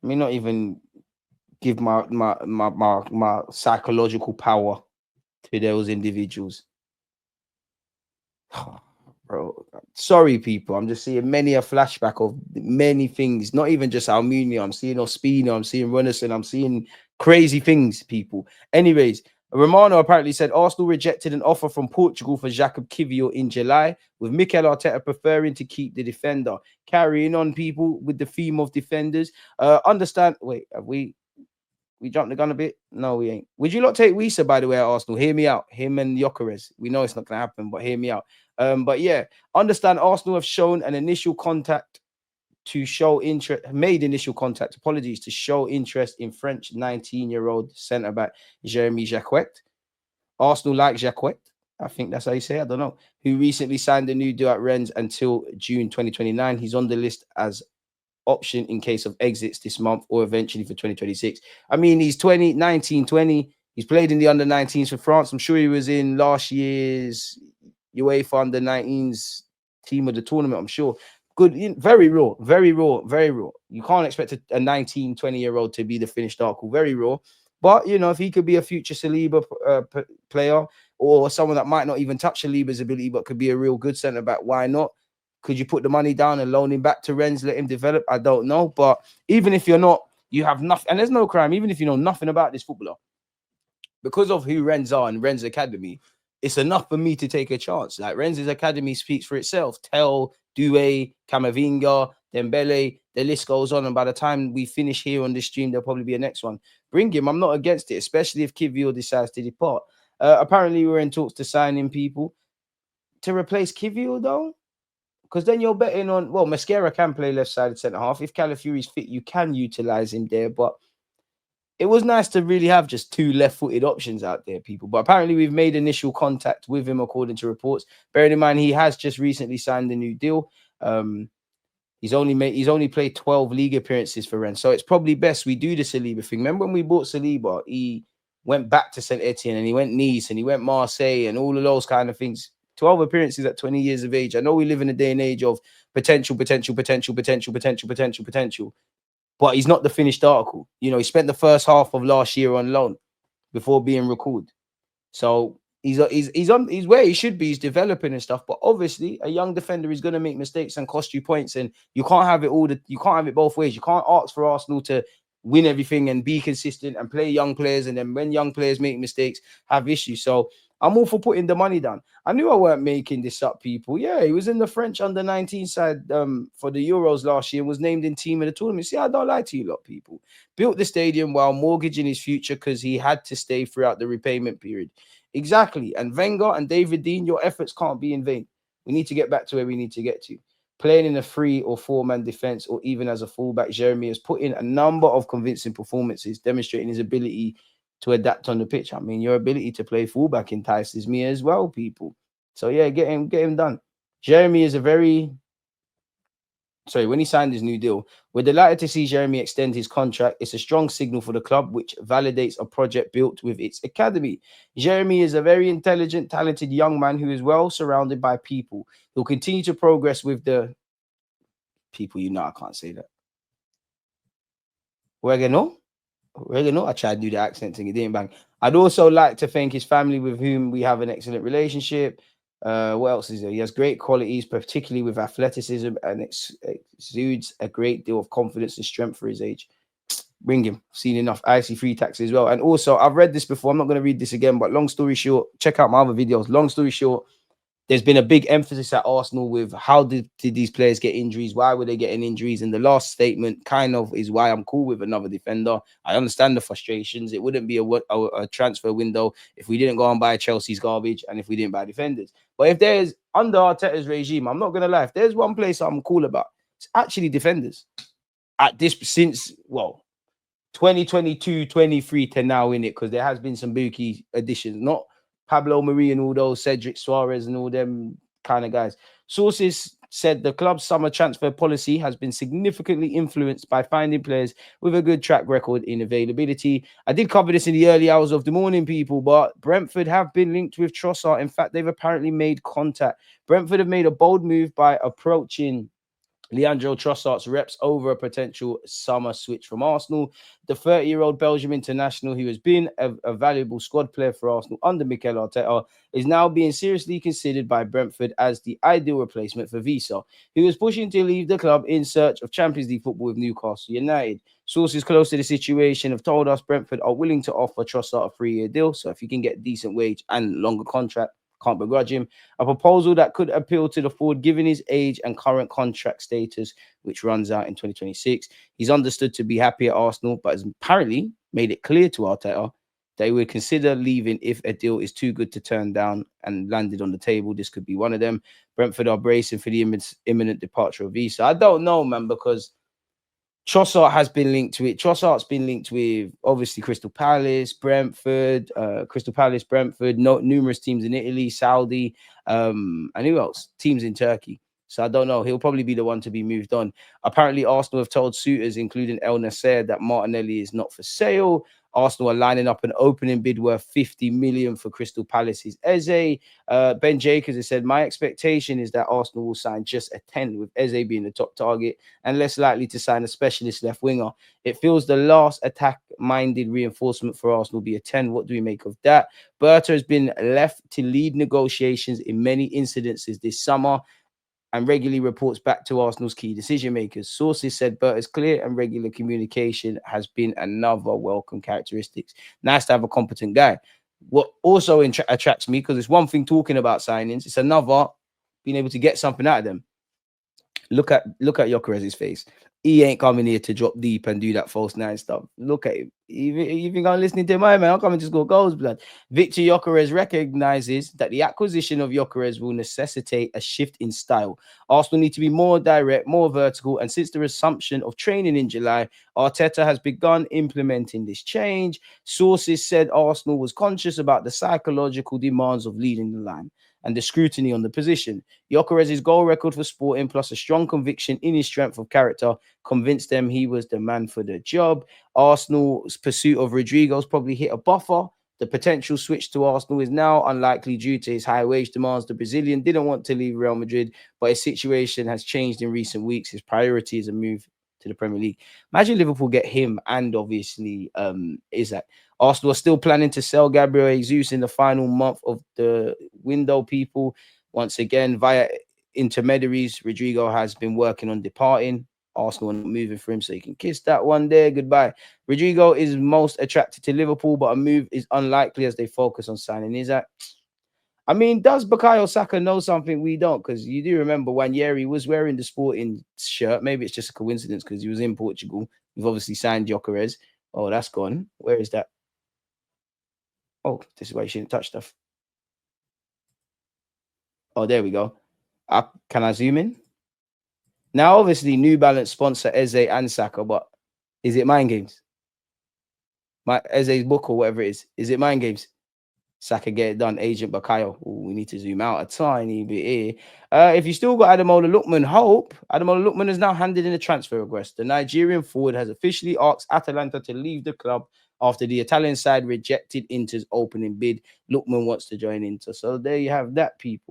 Let me not even give my psychological power to those individuals. Bro, sorry, people. I'm just seeing many a flashback of many things. Not even just Almunia. I'm seeing Ospina. I'm seeing Runnison. I'm seeing crazy things, people. Anyways, Romano apparently said Arsenal rejected an offer from Portugal for Jacquet Kiwior in July, with Mikel Arteta preferring to keep the defender. Carrying on, people, with the theme of defenders. Understand? Wait, have we jumped the gun a bit? No, we ain't. Would you not take Wisa, by the way, at Arsenal? Hear me out. Him and Gyökeres. We know it's not going to happen, but hear me out. But yeah, understand Arsenal have shown an initial contact to show interest, made initial contact, apologies, to show interest in French 19-year-old centre-back Jérémy Jacquet. Arsenal like Jacquet. I think that's how you say it. I don't know. Who recently signed a new deal at Rennes until June 2029. He's on the list as option in case of exits this month or eventually for 2026. I mean, he's 20, 19, 20. He's played in the under 19s for France. I'm sure he was in last year's UEFA under 19s team of the tournament. I'm sure. Good, very raw, very raw, very raw. You can't expect a 19, 20-year-old to be the finished article. Very raw. But, you know, if he could be a future Saliba player or someone that might not even touch Saliba's ability but could be a real good centre-back, why not? Could you put the money down and loan him back to Rennes, let him develop? I don't know. But even if you're not, you have nothing, and there's no crime, even if you know nothing about this footballer, because of who Rennes are and Rennes Academy, it's enough for me to take a chance. Like Rennes' Academy speaks for itself. Tel, Doué, Camavinga, Dembele, the list goes on. And by the time we finish here on this stream, there'll probably be a next one. Bring him. I'm not against it, especially if Kiwior decides to depart. Apparently, we're in talks to sign in people. To replace Kiwior, though? Because then you're betting on, well, Mascara can play left-sided centre-half. If Calafiori's fit, you can utilise him there. But it was nice to really have just two left-footed options out there, people. But apparently we've made initial contact with him, according to reports. Bearing in mind, he has just recently signed a new deal. He's only played 12 league appearances for Rennes. So it's probably best we do the Saliba thing. Remember when we bought Saliba, he went back to Saint Etienne and he went Nice and he went Marseille and all of those kind of things. 12 appearances at 20 years of age. I know we live in a day and age of potential. But he's not the finished article. You know, he spent the first half of last year on loan before being recalled. So he's where he should be. He's developing and stuff. But obviously, a young defender is going to make mistakes and cost you points. And you can't have it you can't have it both ways. You can't ask for Arsenal to win everything and be consistent and play young players. And then when young players make mistakes, have issues. So I'm all for putting the money down. I knew I weren't making this up, people. Yeah, he was in the French under-19 side for the Euros last year and was named in team of the tournament. See, I don't lie to you lot, people. Built the stadium while mortgaging his future because he had to stay throughout the repayment period. Exactly. And Wenger and David Dean, your efforts can't be in vain. We need to get back to where we need to get to. Playing in a 3 or 4-man defense or even as a fullback, Jérémy has put in a number of convincing performances, demonstrating his ability to adapt on the pitch. I mean, your ability to play fullback entices me as well, people. So yeah, get him done. Jérémy is when he signed his new deal, we're delighted to see Jérémy extend his contract. It's a strong signal for the club, which validates a project built with its academy. Jérémy is a very intelligent, talented young man who is well surrounded by people. He'll continue to progress with the people. You know, I can't say that. Oregano? I tried to do the accent thing. It didn't bang. I'd also like to thank his family with whom we have an excellent relationship. What else is there? He has great qualities, particularly with athleticism, and exudes a great deal of confidence and strength for his age. Bring him. Seen enough. I see free taxi as well. And also, I've read this before. I'm not going to read this again, but long story short, check out my other videos. Long story short, there's been a big emphasis at Arsenal with how did these players get injuries? Why were they getting injuries? And the last statement kind of is why I'm cool with another defender. I understand the frustrations. It wouldn't be a transfer window if we didn't go and buy Chelsea's garbage and if we didn't buy defenders. But if there's, under Arteta's regime, I'm not going to lie, if there's one place I'm cool about, it's actually defenders. At this, since, 2022, 23 to now in it, because there has been some bookie additions, not Pablo Mari and all those, Cedric Suarez and all them kind of guys. Sources said the club's summer transfer policy has been significantly influenced by finding players with a good track record in availability. I did cover this in the early hours of the morning, people, but Brentford have been linked with Trossard. In fact, they've apparently made contact. Brentford have made a bold move by approaching Leandro Trossard's reps over a potential summer switch from Arsenal. The 30-year-old Belgium international, who has been a valuable squad player for Arsenal under Mikel Arteta, is now being seriously considered by Brentford as the ideal replacement for Visa, who is pushing to leave the club in search of Champions League football with Newcastle United. Sources close to the situation have told us Brentford are willing to offer Trossard a 3-year deal, so if you can get decent wage and longer contract, can't begrudge him. A proposal that could appeal to the forward given his age and current contract status, which runs out in 2026. He's understood to be happy at Arsenal, but has apparently made it clear to Arteta they would consider leaving if a deal is too good to turn down and landed on the table. This could be one of them. Brentford are bracing for the imminent departure of Visa. I don't know, man, because Trossard has been linked to it. Trossard's been linked with obviously Crystal Palace, Brentford, numerous teams in Italy, Saudi, and who else? Teams in Turkey. So I don't know. He'll probably be the one to be moved on. Apparently, Arsenal have told suitors, including El Nasser, that Martinelli is not for sale. Arsenal are lining up an opening bid worth 50 million for Crystal Palace's Eze. Ben Jacquet has said, my expectation is that Arsenal will sign just a 10, with Eze being the top target and less likely to sign a specialist left winger. It feels the last attack-minded reinforcement for Arsenal will be a 10. What do we make of that? Berta has been left to lead negotiations in many incidences this summer and regularly reports back to Arsenal's key decision makers. Sources said Berta's clear and regular communication has been another welcome characteristic. Nice to have a competent guy. What also attracts me, because it's one thing talking about signings, it's another being able to get something out of them. Look at Gyökeres' face. He ain't coming here to drop deep and do that false nine stuff. Look at him. You think I'm listening to my man? I'm coming to score goals, blood. Viktor Gyökeres recognizes that the acquisition of Gyökeres will necessitate a shift in style. Arsenal need to be more direct, more vertical, and since the resumption of training in July, Arteta has begun implementing this change. Sources said Arsenal was conscious about the psychological demands of leading the line and the scrutiny on the position. Gyökeres' goal record for Sporting, plus a strong conviction in his strength of character, convinced them he was the man for the job. Arsenal's pursuit of Rodrigo's probably hit a buffer. The potential switch to Arsenal is now unlikely due to his high wage demands. The Brazilian didn't want to leave Real Madrid, but his situation has changed in recent weeks. His priority is a move to the Premier League. Imagine Liverpool get him and obviously Isak. Arsenal are still planning to sell Gabriel Jesus in the final month of the window, people. Once again, via intermediaries, Rodrigo has been working on departing. Arsenal are not moving for him, so you can kiss that one there. Goodbye. Rodrigo is most attracted to Liverpool, but a move is unlikely as they focus on signing Isak. I mean, does Bukayo Saka know something we don't? Because you do remember when Jérémy was wearing the Sporting shirt. Maybe it's just a coincidence because he was in Portugal. We've obviously signed Gyökeres. Oh, that's gone. Where is that? Oh, this is why you shouldn't touch stuff. Oh, there we go. Can I zoom in? Now, obviously, New Balance sponsor Eze and Saka, but is it Mind Games? My Eze's book or whatever it is. Is it Mind Games? Saka get it done. Agent Bukayo. Ooh, we need to zoom out a tiny bit here. If you still got Ademola Lookman, Ademola Lookman has now handed in a transfer request. The Nigerian forward has officially asked Atalanta to leave the club after the Italian side rejected Inter's opening bid. Lookman wants to join Inter. So there you have that, people.